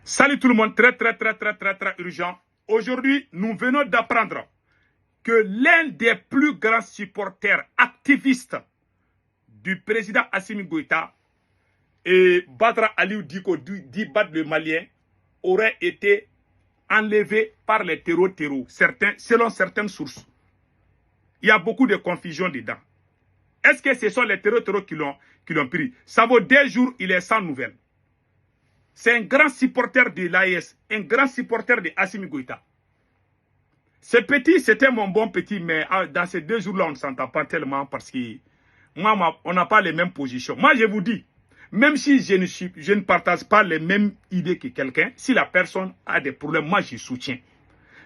Salut tout le monde, très urgent. Aujourd'hui, nous venons d'apprendre que l'un des plus grands supporters activistes du président Assimi Goïta et Badra Aliou Diko, dit Bad le Malien, aurait été enlevé par les terreaux, selon certaines sources. Il y a beaucoup de confusion dedans. Est-ce que ce sont les terreaux qui l'ont pris? Ça vaut 2 jours, il est sans nouvelles. C'est un grand supporter de l'AES, un grand supporter de Assimi Goïta. Ce petit, c'était mon bon petit, mais dans ces 2 jours-là, on ne s'entend pas tellement parce que moi, on n'a pas les mêmes positions. Moi, je vous dis, même si je ne partage pas les mêmes idées que quelqu'un, si la personne a des problèmes, moi, je soutiens.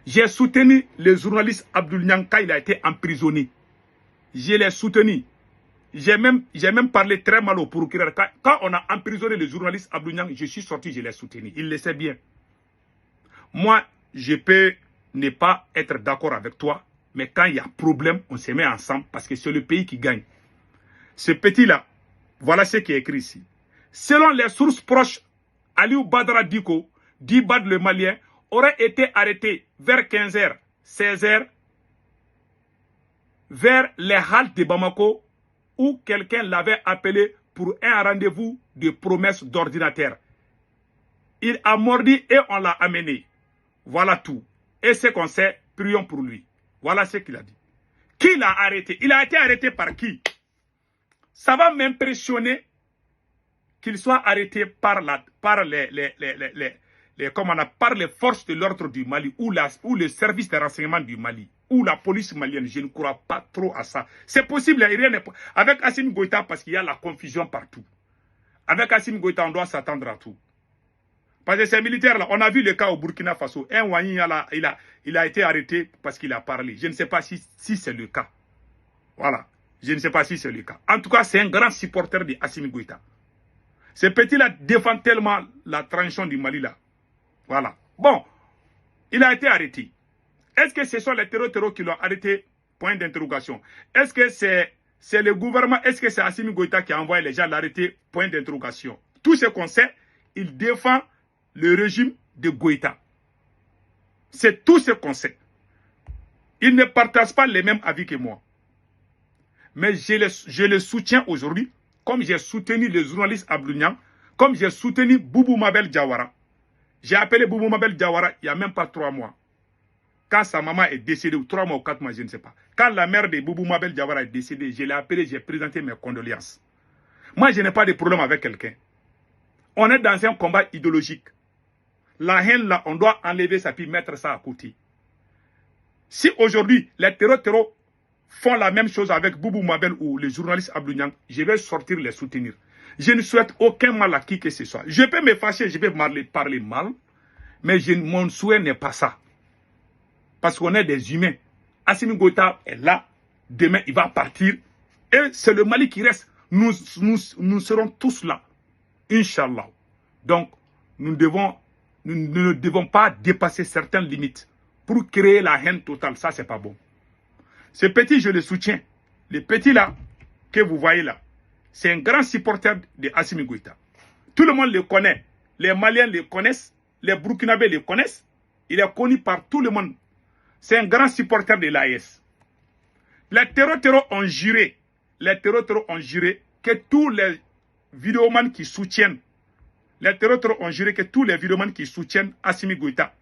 J'ai soutenu le journaliste Abdoul Niang quand il a été emprisonné. Je l'ai soutenu. J'ai même parlé très mal au procureur. Quand on a emprisonné le journaliste Abdoul Niang, je suis sorti, je l'ai soutenu. Il le sait bien. Moi, je peux ne pas être d'accord avec toi, mais quand il y a problème, on se met ensemble parce que c'est le pays qui gagne. Ce petit-là, voilà ce qui est écrit ici. Selon les sources proches, Aliou Badra Diko, dit Bad le Malien, aurait été arrêté vers 15h, 16h, vers les haltes de Bamako, où quelqu'un l'avait appelé pour un rendez-vous de promesse d'ordinateur. Il a mordi et on l'a amené. Voilà tout. Et ce qu'on sait, prions pour lui. Voilà ce qu'il a dit. Qui l'a arrêté? Il a été arrêté par qui? Ça va m'impressionner qu'il soit arrêté par les forces de l'ordre du Mali ou le service de renseignement du Mali ou la police malienne. Je ne crois pas trop à ça. C'est possible, rien n'est pas. Avec Assimi Goïta, parce qu'il y a la confusion partout. Avec Assimi Goïta, on doit s'attendre à tout. Parce que ces militaires-là, on a vu le cas au Burkina Faso. Un Wani, il a été arrêté parce qu'il a parlé. Je ne sais pas si c'est le cas. Voilà. Je ne sais pas si c'est le cas. En tout cas, c'est un grand supporter de Assimi Goïta. Ce petit-là défend tellement la transition du Mali là. Voilà. Bon, il a été arrêté. Est-ce que ce sont les terreaux qui l'ont arrêté? Point d'interrogation. Est-ce que c'est le gouvernement? Est-ce que c'est Assimi Goïta qui a envoyé les gens l'arrêter? Point d'interrogation. Tout ce qu'on sait, il défend le régime de Goïta. C'est tout ce qu'on sait. Il ne partage pas les mêmes avis que moi. Mais je le soutiens aujourd'hui, comme j'ai soutenu le journaliste Abdoul Niang, comme j'ai soutenu Boubou Mabel Diawara. J'ai appelé Boubou Mabel Diawara il n'y a même pas 3 mois. Quand sa maman est décédée, ou 3 mois ou 4 mois, je ne sais pas. Quand la mère de Boubou Mabel Diawara est décédée, je l'ai appelé, j'ai présenté mes condoléances. Moi, je n'ai pas de problème avec quelqu'un. On est dans un combat idéologique. La haine, là, on doit enlever ça puis mettre ça à côté. Si aujourd'hui, les terreaux font la même chose avec Boubou Mabel ou le journaliste Abdoul Niang, je vais sortir les soutenir. Je ne souhaite aucun mal à qui que ce soit. Je peux me fâcher, je peux parler mal, mais mon souhait n'est pas ça. Parce qu'on est des humains. Assimi Goïta est là, demain il va partir, et c'est le Mali qui reste. Nous serons tous là, Inch'Allah. Donc, nous ne devons pas dépasser certaines limites pour créer la haine totale. Ça, c'est pas bon. Ce petit, je le soutiens. Le petit là, que vous voyez là, c'est un grand supporter de Assimi Goïta. Tout le monde le connaît. Les Maliens le connaissent. Les Burkinabés le connaissent. Il est connu par tout le monde. C'est un grand supporter de l'AES. Les terreaux ont juré. Les terreaux ont juré que tous les vidéomans qui soutiennent, les terreaux ont juré que tous les vidéomans qui soutiennent Assimi Goïta,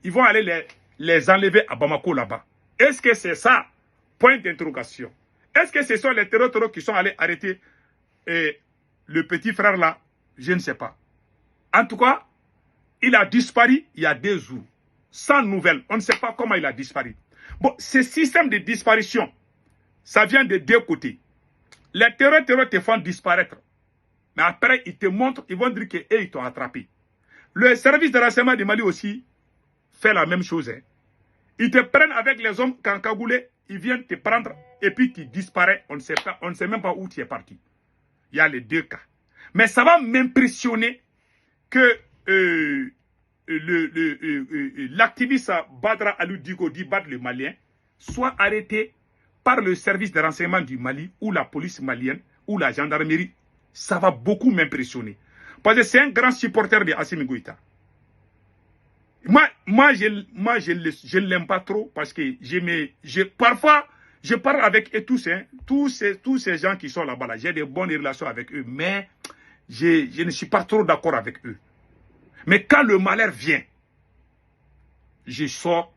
ils vont aller les enlever à Bamako là-bas. Est-ce que c'est ça? Point d'interrogation. Est-ce que ce sont les terreaux qui sont allés arrêter le petit frère là? Je ne sais pas. En tout cas, il a disparu il y a 2 jours. Sans nouvelles. On ne sait pas comment il a disparu. Bon, ce système de disparition, ça vient de 2 côtés. Les terreaux te font disparaître. Mais après, ils te montrent, ils vont dire qu'eux, ils t'ont attrapé. Le service de renseignement du Mali aussi fait la même chose. Hein. Ils te prennent avec les hommes cancagoulés, ils viennent te prendre et puis tu disparais. On ne sait même pas où tu es parti. Il y a les 2 cas. Mais ça va m'impressionner que l'activiste Badra Aliou Diko, dit Bad le Malien, soit arrêté par le service de renseignement du Mali ou la police malienne ou la gendarmerie. Ça va beaucoup m'impressionner. Parce que c'est un grand supporter de Assimi Goïta. Je ne l'aime pas trop parce que parfois, je parle avec eux tous, hein, tous ces gens qui sont là-bas. Là, j'ai de bonnes relations avec eux, mais je ne suis pas trop d'accord avec eux. Mais quand le malheur vient, je sors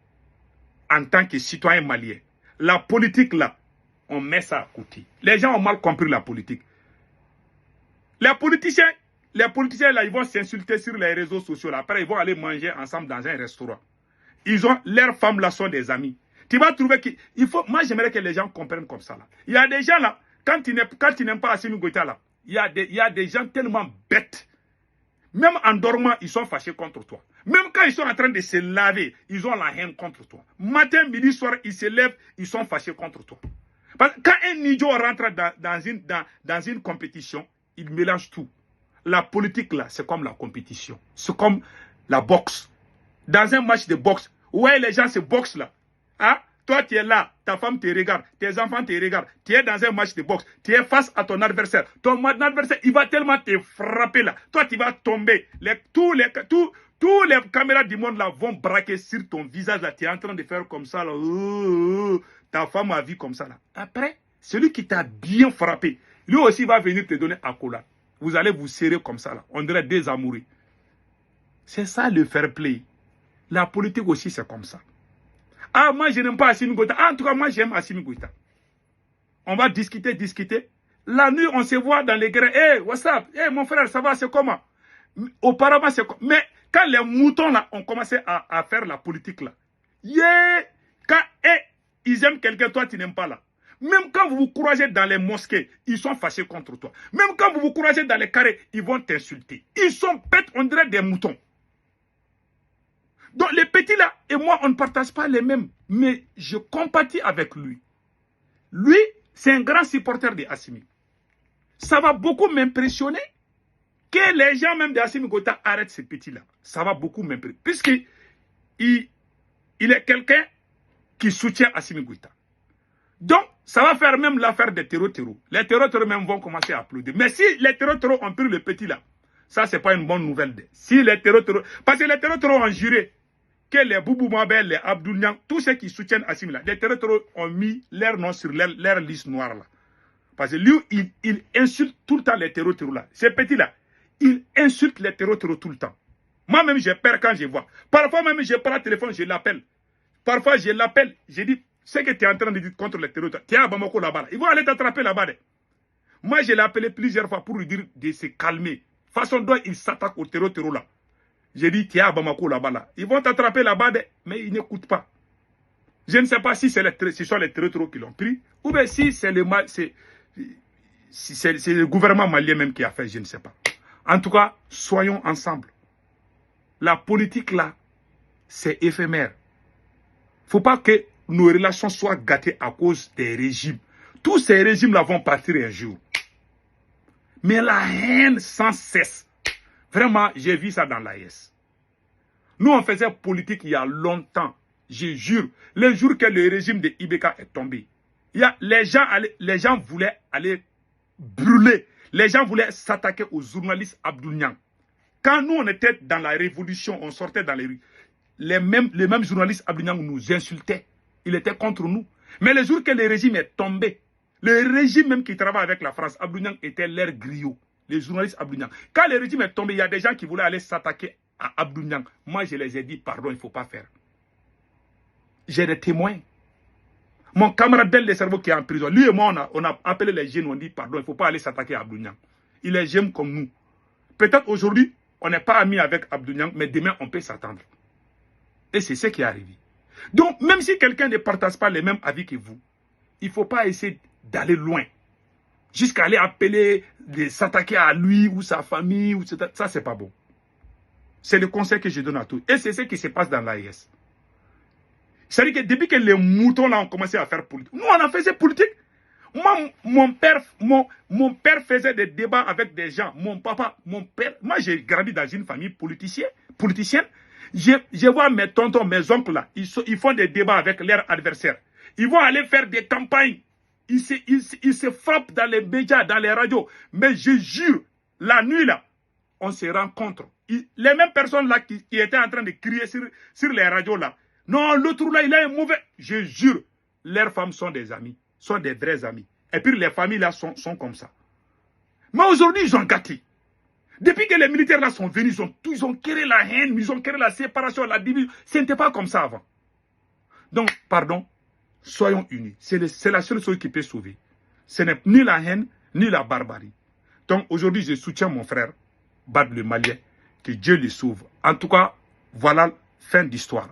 en tant que citoyen malien. La politique, là, on met ça à côté. Les gens ont mal compris la politique. Les politiciens, là, ils vont s'insulter sur les réseaux sociaux. Là. Après, ils vont aller manger ensemble dans un restaurant. Leurs femmes, là, sont des amis. Tu vas trouver qu'il faut... Moi, j'aimerais que les gens comprennent comme ça, là. Il y a des gens, là, quand tu n'aimes pas Assimi Goïta, là, il y a des gens tellement bêtes. Même en dormant, ils sont fâchés contre toi. Même quand ils sont en train de se laver, ils ont la haine contre toi. Matin, midi, soir, ils se lèvent, ils sont fâchés contre toi. Parce que quand un idiot rentre dans une compétition, il mélange tout. La politique, là, c'est comme la compétition. C'est comme la boxe. Dans un match de boxe, ouais, les gens se boxent là. Hein? Toi, tu es là, ta femme te regarde, tes enfants te regardent. Tu es dans un match de boxe, tu es face à ton adversaire. Ton adversaire, il va tellement te frapper là. Toi, tu vas tomber. Tous les caméras du monde là vont braquer sur ton visage là. Tu es en train de faire comme ça là. Ta femme a vu comme ça là. Après, celui qui t'a bien frappé, lui aussi va venir te donner un cola. Vous allez vous serrer comme ça là. On dirait des amoureux. C'est ça le fair play. La politique aussi, c'est comme ça. Ah, moi, je n'aime pas Assimi Goïta. Ah, en tout cas, moi, j'aime Assimi Goïta. On va discuter. La nuit, on se voit dans les grains. Hey, what's up? Hey, mon frère, ça va, c'est comment? Auparavant, c'est comment? Mais quand les moutons, là, ont commencé à faire la politique, là, quand ils aiment quelqu'un, toi, tu n'aimes pas, là. Même quand vous vous croisez dans les mosquées, ils sont fâchés contre toi. Même quand vous vous croisez dans les carrés, ils vont t'insulter. Ils sont bêtes, on dirait des moutons. Donc les petits là et moi, on ne partage pas les mêmes. Mais je compatis avec lui. Lui, c'est un grand supporter de Assimi. Ça va beaucoup m'impressionner que les gens même de Assimi Goïta arrêtent ces petits-là. Ça va beaucoup m'impressionner. Puisqu'il est quelqu'un qui soutient Assimi Goïta. Donc, ça va faire même l'affaire des terreaux. Les terreaux même vont commencer à applaudir. Mais si les terreaux ont pris le petit là, ça, c'est pas une bonne nouvelle. Si les terreaux... Parce que les terreaux ont juré que les Boubou Mabel, les Abdou Niang, tous ceux qui soutiennent Assimi là, les terreaux ont mis leur nom sur leur liste noire là. Parce que lui, il insulte tout le temps les terreaux là. Ces petits-là, il insulte les terreaux tout le temps. Moi-même, j'ai peur quand je vois. Parfois même, je prends le téléphone, je l'appelle. Parfois, je l'appelle, je dis, ce que tu es en train de dire contre les terroristes, tu es à Bamako là-bas. Ils vont aller t'attraper là-bas. Moi, je l'ai appelé plusieurs fois pour lui dire de se calmer. Façon dont il s'attaque au terreau là. J'ai dit, tu es à Bamako là-bas. Ils vont t'attraper là-bas, mais ils n'écoutent pas. Je ne sais pas si ce sont les terreaux qui l'ont pris, ou bien si c'est le gouvernement malien même qui a fait, je ne sais pas. En tout cas, soyons ensemble. La politique là, c'est éphémère. Il ne faut pas que nos relations soient gâtées à cause des régimes. Tous ces régimes-là vont partir un jour. Mais la haine sans cesse. Vraiment, j'ai vu ça dans l'AES. Nous, on faisait politique il y a longtemps. Je jure. Le jour que le régime de Ibeka est tombé, les gens voulaient aller brûler. Les gens voulaient s'attaquer aux journalistes Abdou Niang. Quand nous, on était dans la révolution, on sortait dans les rues, les mêmes journalistes Abdou Niang nous insultaient. Il était contre nous. Mais le jour que le régime est tombé, le régime même qui travaille avec la France, Abdou Niang était leur griot. Les journalistes Abdou Niang. Quand le régime est tombé, il y a des gens qui voulaient aller s'attaquer à Abdou Niang. Moi, je les ai dit, pardon, il ne faut pas faire. J'ai des témoins. Mon camarade Del Cerveau qui est en prison, lui et moi, on a appelé les jeunes, on dit, pardon, il ne faut pas aller s'attaquer à Abdou Niang. Il est jeune comme nous. Peut-être aujourd'hui, on n'est pas amis avec Abdou Niang, mais demain, on peut s'attendre. Et c'est ce qui est arrivé. Donc, même si quelqu'un ne partage pas les mêmes avis que vous, il ne faut pas essayer d'aller loin. Jusqu'à aller appeler, s'attaquer à lui ou sa famille, ou etc. Ça, c'est pas bon. C'est le conseil que je donne à tous. Et c'est ce qui se passe dans l'AES. C'est-à-dire que depuis que les moutons là ont commencé à faire politique, nous, on a fait politique. Moi, mon père faisait des débats avec des gens. Mon papa, mon père. Moi, j'ai grandi dans une famille politicienne. Je vois mes tontons, mes oncles là. Ils font des débats avec leurs adversaires. Ils vont aller faire des campagnes. Ils se frappent dans les médias, dans les radios. Mais je jure, la nuit là, on se rencontre. Les mêmes personnes là qui étaient en train de crier sur les radios là. Non, l'autre là, il a un mauvais. Je jure, leurs femmes sont des amis, sont des vrais amis. Et puis les familles là sont comme ça. Mais aujourd'hui, ils ont gâté. Depuis que les militaires là sont venus, ils ont créé la haine, ils ont créé la séparation, la division. Ce n'était pas comme ça avant. Donc, pardon, soyons unis. C'est la seule chose qui peut sauver. Ce n'est ni la haine, ni la barbarie. Donc, aujourd'hui, je soutiens mon frère, Bad le Malien, que Dieu le sauve. En tout cas, voilà, fin d'histoire.